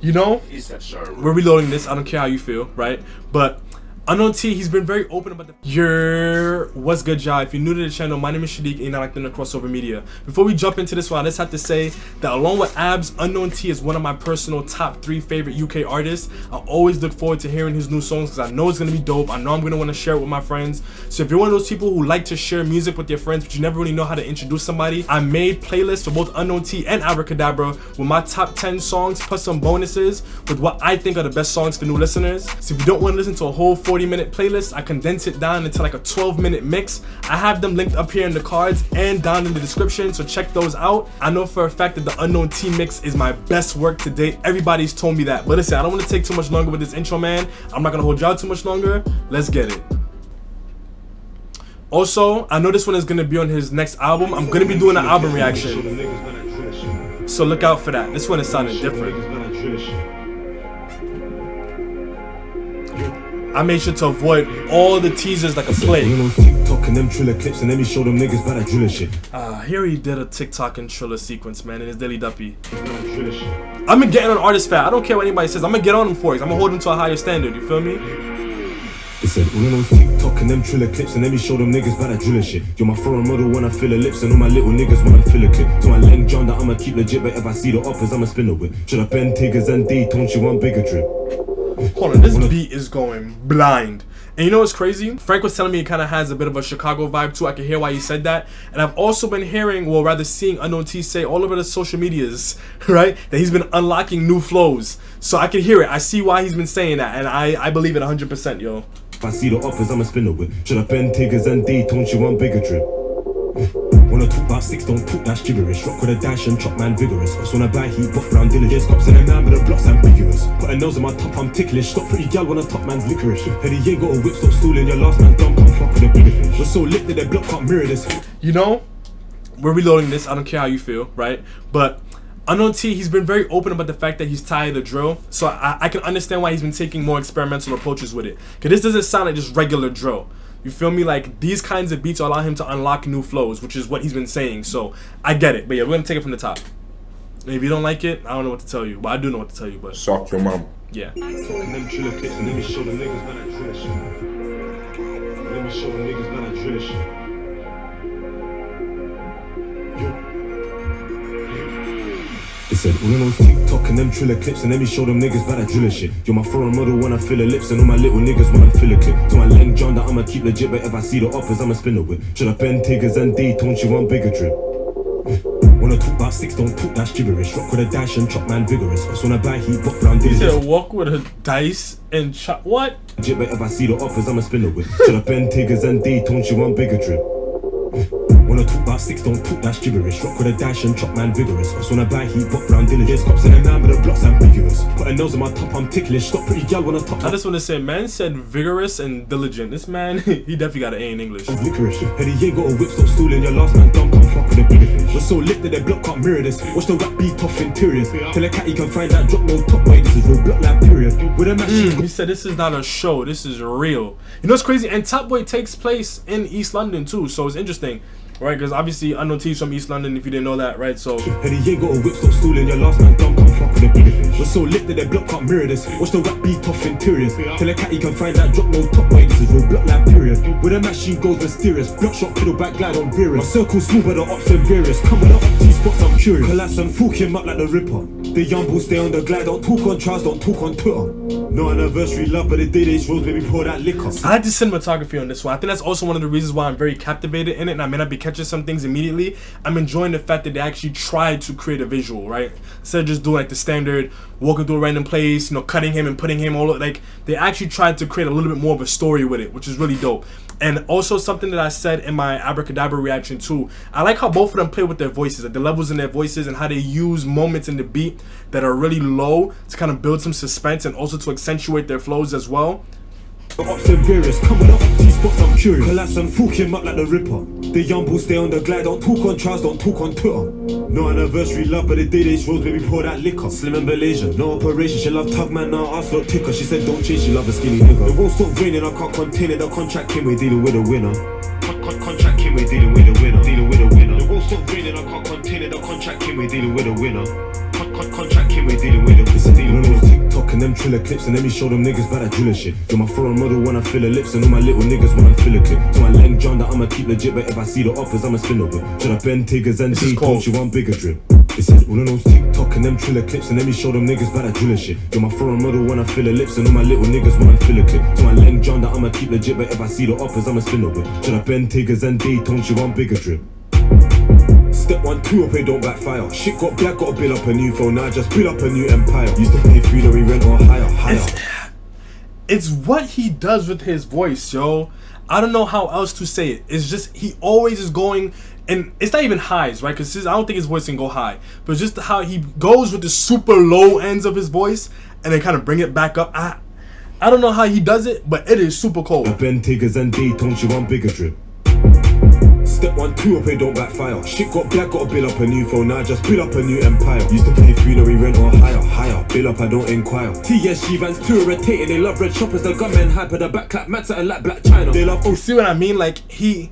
You know, we're reloading this. I don't care how you feel, right? But Unknown T, he's been very open about what's good, y'all? If you're new to the channel, my name is Shadiq and I like the KRXOVR Media. Before we jump into this one, I just have to say that along with Abs, Unknown T is one of my personal top 3 favorite UK artists. I always look forward to hearing his new songs because I know it's gonna be dope. I know I'm gonna want to share it with my friends. So if you're one of those people who like to share music with your friends but you never really know how to introduce somebody, I made playlists for both Unknown T and Abracadabra with my top 10 songs plus some bonuses with what I think are the best songs for new listeners. So if you don't want to listen to a whole 40-minute playlist, I condense it down into like a 12-minute mix. I have them linked up here in the cards and down in the description, so check those out. I know for a fact that the Unknown T mix is my best work to date. Everybody's told me that. But listen, I don't want to take too much longer with this intro, man. I'm not gonna hold y'all too much longer. Let's get it. Also, I know this one is gonna be on his next album. I'm gonna be doing an album reaction, so look out for that. This one is sounding different. I made sure to avoid all the teasers like a plague. TikTok and them Triller clips and let me show them niggas about that driller shit. Here he did a TikTok and Triller sequence, man, in his Daily Duppy. I've been getting on artist fat. I don't care what anybody says. I'm gonna get on them for it. I'm gonna hold them to a higher standard. You feel me? They said all of those TikTok and them Triller clips and let me show them niggas about that driller shit. You're my foreign model when I fill her lips and all my little niggas when I fill a clip. So my leng John that I'ma keep legit, but if I see the offers I'ma spin it with. Should I bend Tiggers and D, don't you want bigger drip? Hold on, this beat is going blind. And you know what's crazy? Frank was telling me it kind of has a bit of a Chicago vibe too. I can hear why he said that. And I've also been hearing, well rather seeing Unknown T say all over the social medias, right, that he's been unlocking new flows. So I can hear it. I see why he's been saying that. And I believe it 100%, yo. If I see the offers I'ma spin it with. Should I bend Tiggers and D, don't you want bigger drip? Wanna talk about 6, don't talk, that's gibberish. Rock with a dash and chop man vigorous. Cops when I buy heat, buff round diligence. Cops in a man with the blocks ambiguous. Put a nose on my top, I'm ticklish. Stop pretty gal when a top man's licorice. Heady ain't got a whip, stop stooling. Your last man dumb, come fuck with a bigger fish. We're so lit that their block can't mirror this. You know, we're reloading this. I don't care how you feel, right? But Unknown T, he's been very open about the fact that he's tired of the drill. So I can understand why he's been taking more experimental approaches with it. Because this doesn't sound like just regular drill. You feel me? Like, these kinds of beats allow him to unlock new flows, which is what he's been saying. So I get it. But yeah, we're gonna take it from the top. And if you don't like it, I don't know what to tell you. Well, I do know what to tell you, but suck your mom. Yeah. Let me show the niggas about that driller shit. Let me show the niggas about that driller shit. They said all of those TikTok and them Triller clips and let me show them niggas about that driller shit. You're my foreign model when I fill her lips and all my little niggas when I fill a clip. So my leng John that I'ma keep legit, but if I see the offers I'ma spin it with. Should I bend Tiggers and D, don't you want bigger drip? Wanna talk about 6, don't talk, that's gibberish. Rock with a dash and chop man vigorous. Cops when I buy heat, buff round diligence. He said walk with a dice and chop what? Legit, but if I see the offers I'ma spin it with. Should I bend Tiggers and D, don't you want bigger drip? Wanna talk about 6, don't talk, that's gibberish. Rock with a dash and chop man vigorous. Cops when I buy heat, buff round diligence. Cops in a man with the blocks ambiguous. Put a nose on my top, I'm ticklish. Stop pretty gal when I top. I just want to say, man said vigorous and diligent. This man, he definitely got an A in English. Licorice. Heady ain't got a whip, stop stooling. Your last man dumb, come fuck with a bigger fish. We're so lit that their block can't mirror this. Watch the rap beat off interiors. Tell a cat he can find that drop no top boy. This is real block like period. With a machine. He said this is not a show, this is real. You know what's crazy? And Top Boy takes place in East London too, so it's interesting. Right, because obviously Unknown T is from East London, if you didn't know that, right? So Heady ain't got a whip, stop stooling. Your last man dumb, come fuck with a bigger fish. We're so lit that their block can't mirror this. Watch the rap beat off interiors. Tell a cat he can find that drop no top boy. This is real block like period. With a machine goes mysterious. Block shot, pedal back, glide on various. My circle smooth but the ops and various. Come with the up spots, I'm curious. Collapse and fuck him up like the Ripper. The young bulls stay on the glide, don't talk on trials, don't talk on Twitter. No anniversary love, but the day they rose, baby, pour that liquor. I had the cinematography on this one. I think that's also one of the reasons why I'm very captivated in it, and I may not be catching some things immediately. I'm enjoying the fact that they actually tried to create a visual, right? Instead of just doing like the standard walking through a random place, you know, cutting him and putting him all like, they actually tried to create a little bit more of a story with it, which is really dope. And also something that I said in my Abracadabra reaction too, I like how both of them play with their voices, like the levels in their voices and how they use moments in the beat that are really low to kind of build some suspense and also to accentuate their flows as well. Ops and various, come with up these spots, I'm curious. Collapse and fuck him up like the Ripper. The young bulls stay on the glide, don't talk on trials, don't talk on Twitter. No anniversary love, but the day they rose, baby, pour that liquor. Slim and Malaysia, no operation, she love tug man, now ass look ticker. She said don't change, she love a skinny nigga. It won't stop raining, I can't contain it, the contract came, we're dealing with a winner. Contract came, we're dealing with a winner, dealing with a winner. It won't stop raining, I can't contain it, the contract came, we're dealing with a winner. contract came, we're dealing with it. It's a deal on those TikTok and them triller clips, and let me show them niggas about that driller shit. You're my foreign model when I fill her lips, and all my little niggas when I fill a clip. To my Lang John that I'ma keep legit, but if I see the offers, I'ma spin over. Should I bend Tiggers and D? Don't you want bigger drip? They said all of those TikTok and them triller clips, and let me show them niggas about that driller shit. You're my foreign model when I fill her lips, and all my little niggas when I fill a clip. To my Lang John that I'ma keep legit, but if I see the offers, I'ma spin over. Should I bend Tiggers and D? Don't you want bigger drip? Step 1, 2 up, it don't backfire. Shit got black, gotta build up a new phone. Now I just build up a new empire. Used to pay funeral rent or higher. It's what he does with his voice, yo. I don't know how else to say it. It's just he always is going, and it's not even highs, right? Because I don't think his voice can go high, but just how he goes with the super low ends of his voice and then kind of bring it back up. I don't know how he does it, but it is super cold. Ben Tiggers and D, don't you want bigger drip? Step 1, 2 up, it don't backfire. Shit got black, gotta build up a new phone. Now I just build up a new empire. Used to pay funeral rent or higher. Build up, I don't inquire. TSG vans too irritating. They love red shoppers, the gunmen hyper, the back clap matter and like Black China. They love. You see what I mean? Like he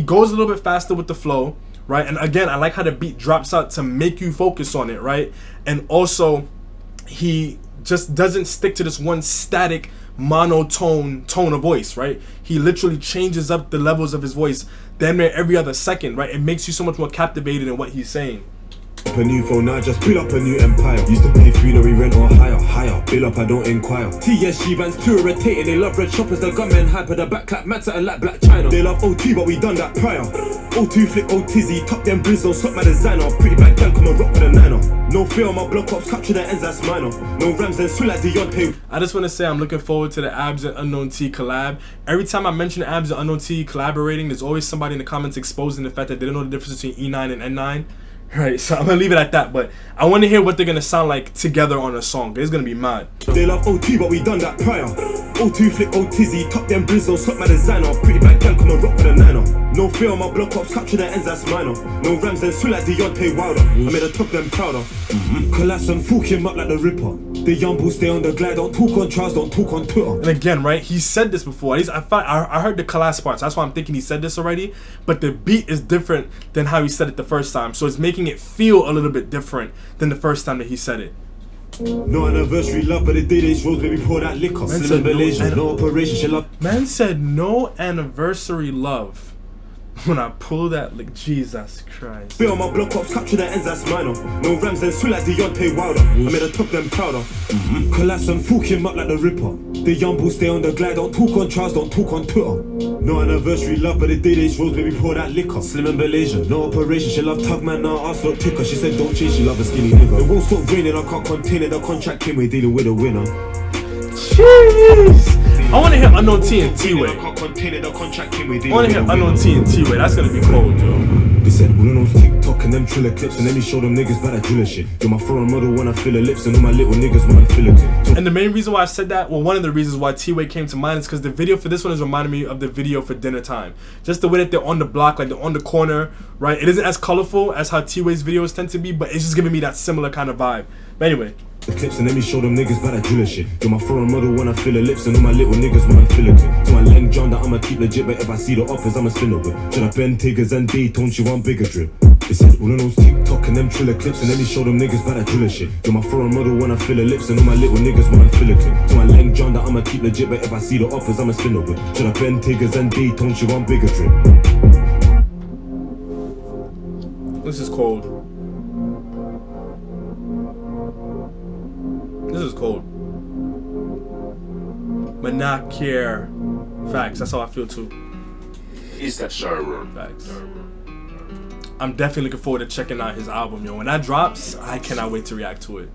goes a little bit faster with the flow, right? And again, I like how the beat drops out to make you focus on it, right? And also, he just doesn't stick to this one static monotone tone of voice, right? He literally changes up the levels of his voice damn near every other second, right? It makes you so much more captivated in what he's saying. A new phone, now I just build up a new empire. Used to pay funeral rent or higher. Build up, I don't inquire. TSG vans too irritating. They love red shoppers, the gunmen hyper, the back clap matter and like Black China. They love OT, but we done that prior. O2 flick, O-Tizzy, top them Brizzo, slot my designer. Pretty bad gal, come and rock with a niner. No fear on my block ops, capture the ends, that's minor. No rams, then swing like Deontay. I just want to say I'm looking forward to the Abs and Unknown T collab. Every time I mention Abs and Unknown T collaborating, there's always somebody in the comments exposing the fact that they don't know the difference between E9 and N9. Right, so I'm gonna leave it at that, but I want to hear what they're gonna sound like together on a song. It's gonna be mad. They love OT, but we done that prior. O2 flick, O-Tizzy, top them Brizzo, slot my designer. Pretty bad gal, come and rock with a niner. No fear on my block ops, capture the ends, that's minor. No rams, then swing like Deontay Wilder. I made a top them prouder. Collapse and fuck him up like the Ripper. The young bulls stay on the glide, don't talk on trials, don't talk on Twitter. And again, right, he said this before. I heard the collapse parts, that's why I'm thinking he said this already. But the beat is different than how he said it the first time, so it's making it feel a little bit different than the first time that he said it. No anniversary love, but the day they rose, baby, pour that liquor. No operation, she love. Man said no anniversary love. When I pull that, like, Jesus Christ. Be on my block ops, capture the ends, that's minor. No rams, then swing like Deontay Wilder. I made a top them prouder. Collapse and fuck him up like the Ripper. The young bulls stay on the glide, don't talk on trials, don't talk on Twitter. No anniversary love, but the day they rose, baby, pour that liquor. Slim and Malaysia, no operation, she love tug man, now ass look ticker. She said don't change, she love a skinny nigga. It won't stop raining, I can't contain it, the contract came, we're dealing with a winner. Jeez! I want to hear Unknown T and T-Way. I want to hear Unknown T and T-Way. That's gonna be cold, yo. They said all of those TikTok and them triller clips, and let me show them niggas about that driller shit. You're my foreign model when I fill her lips, and all my little niggas when I fill a clip. And the main reason why I said that, well, one of the reasons why T-Way came to mind is because the video for this one is reminding me of the video for Dinner Time. Just the way that they're on the block, like they're on the corner, right? It isn't as colorful as how T-Way's videos tend to be, but it's just giving me that similar kind of vibe. But anyway. The clips and let me show them niggas about that driller shit. You're my foreign model when I fill her lips, and all my little niggas when I fill a clip. To my Lang John that I'ma keep legit, but if I see the offers, I'ma spin over. Should I bend Tiggers and D? Don't you want bigger drip? They said all of those TikTok and them triller clips, and let me show them niggas about that driller shit. You're my foreign model when I fill her lips, and all my little niggas when I fill a clip. To my Lang John that I'ma keep legit, but if I see the offers, I'ma spin over. Should I bend Tiggers and D? Don't you want bigger drip? This is cold. This is cold. But not care. Facts. That's how I feel too. Is that server? Facts. I'm definitely looking forward to checking out his album, yo. When that drops, I cannot wait to react to it.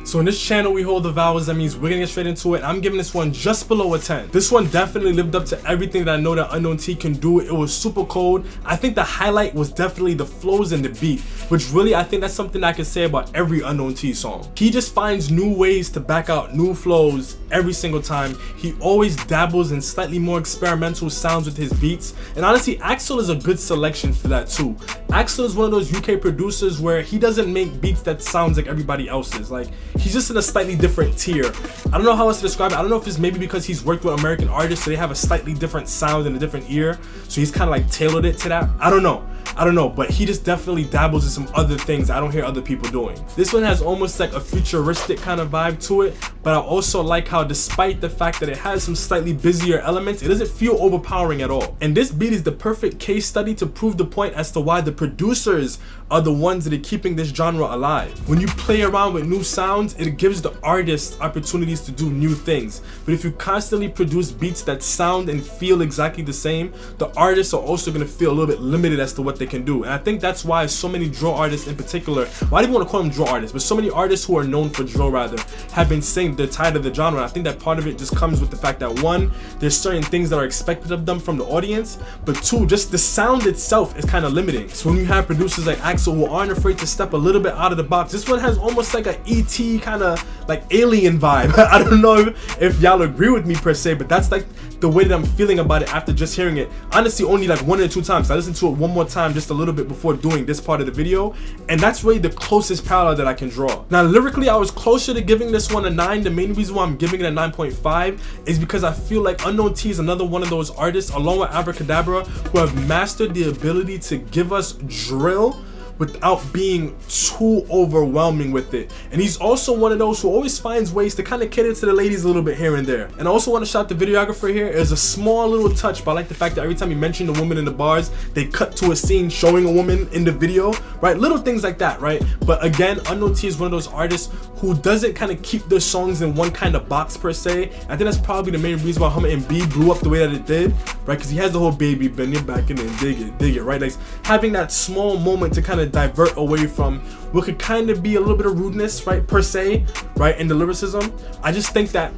So in this channel, we hold the vowels. That means we're gonna get straight into it. I'm giving this one just below a 10. This one definitely lived up to everything that I know that Unknown T can do. It was super cold. I think the highlight was definitely the flows and the beat, which really, I think that's something I can say about every Unknown T song. He just finds new ways to back out new flows every single time. He always dabbles in slightly more experimental sounds with his beats. And honestly, Axel is a good selection for that too. Axel is one of those UK producers where he doesn't make beats that sounds like everybody else's. Like, he's just in a slightly different tier. I don't know how else to describe it. I don't know if it's maybe because he's worked with American artists, so they have a slightly different sound and a different ear, so he's kind of like tailored it to that. I don't know. I don't know, but he just definitely dabbles in some other things I don't hear other people doing. This one has almost like a futuristic kind of vibe to it, but I also like how despite the fact that it has some slightly busier elements, it doesn't feel overpowering at all. And this beat is the perfect case study to prove the point as to why the producers are the ones that are keeping this genre alive. When you play around with new sounds, it gives the artists opportunities to do new things. But if you constantly produce beats that sound and feel exactly the same, the artists are also going to feel a little bit limited as to what they can do. And I think that's why so many drill artists in particular, well, I don't even want to call them drill artists, but so many artists who are known for drill rather, have been saying they're tired of the genre. And I think that part of it just comes with the fact that one, there's certain things that are expected of them from the audience, but two, just the sound itself is kind of limiting. So when you have producers like Axel who aren't afraid to step a little bit out of the box, this one has almost like a ET kind of like alien vibe. I don't know if y'all agree with me per se, but that's like the way that I'm feeling about it after just hearing it. Honestly, only like 1 or 2 times. I listened to it one more time just a little bit before doing this part of the video, and that's really the closest parallel that I can draw. Now lyrically, I was closer to giving this one a 9. The main reason why I'm giving it a 9.5 is because I feel like Unknown T is another one of those artists, along with Abracadabra, who have mastered the ability to give us drill without being too overwhelming with it. And he's also one of those who always finds ways to kind of cater to the ladies a little bit here and there. And I also want to shout the videographer here. It's a small little touch, but I like the fact that every time you mention the woman in the bars, they cut to a scene showing a woman in the video, right? Little things like that, right? But again, Unknown T is one of those artists who doesn't kind of keep their songs in one kind of box per se. I think that's probably the main reason why Hummer and B blew up the way that it did, right? Because he has the whole baby bend your back and then dig it, right? Like having that small moment to kind of divert away from what could kind of be a little bit of rudeness, right, per se, right, in the lyricism. I just think that,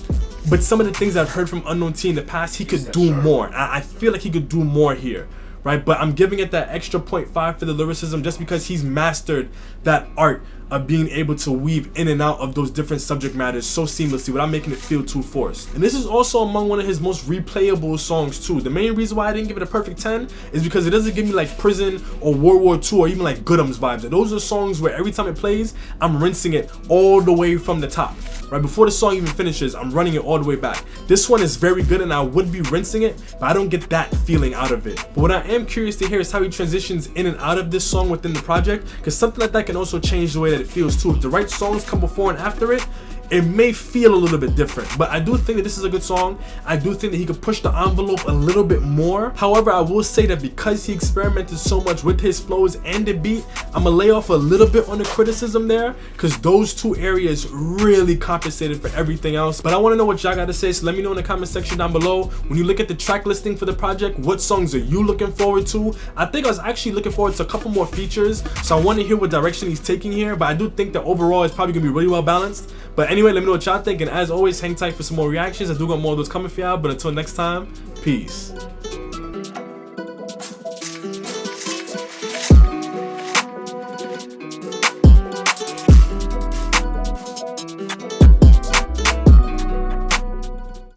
but some of the things I've heard from Unknown T in the past, he could do more. I feel like he could do more here, right? But I'm giving it that extra 0.5 for the lyricism just because he's mastered that art of being able to weave in and out of those different subject matters so seamlessly without making it feel too forced. And this is also among one of his most replayable songs too. The main reason why I didn't give it a perfect 10 is because it doesn't give me like Prison or World War II or even like Goodums vibes. And those are songs where every time it plays, I'm rinsing it all the way from the top. Right before the song even finishes, I'm running it all the way back. This one is very good and I would be rinsing it, but I don't get that feeling out of it. But what I am curious to hear is how he transitions in and out of this song within the project, because something like that can also change the way that it feels too. If the right songs come before and after it, it may feel a little bit different. But I do think that this is a good song. I do think that he could push the envelope a little bit more. However, I will say that because he experimented so much with his flows and the beat, I'm gonna lay off a little bit on the criticism there, because those two areas really compensated for everything else. But I want to know what y'all got to say, so let me know in the comment section down below. When you look at the track listing for the project, what songs are you looking forward to? I think I was actually looking forward to a couple more features, so I want to hear what direction he's taking here. But I do think that overall it's probably gonna be really well balanced. But anyway, let me know what y'all think, and as always, hang tight for some more reactions. I do got more of those coming for y'all, but until next time, peace.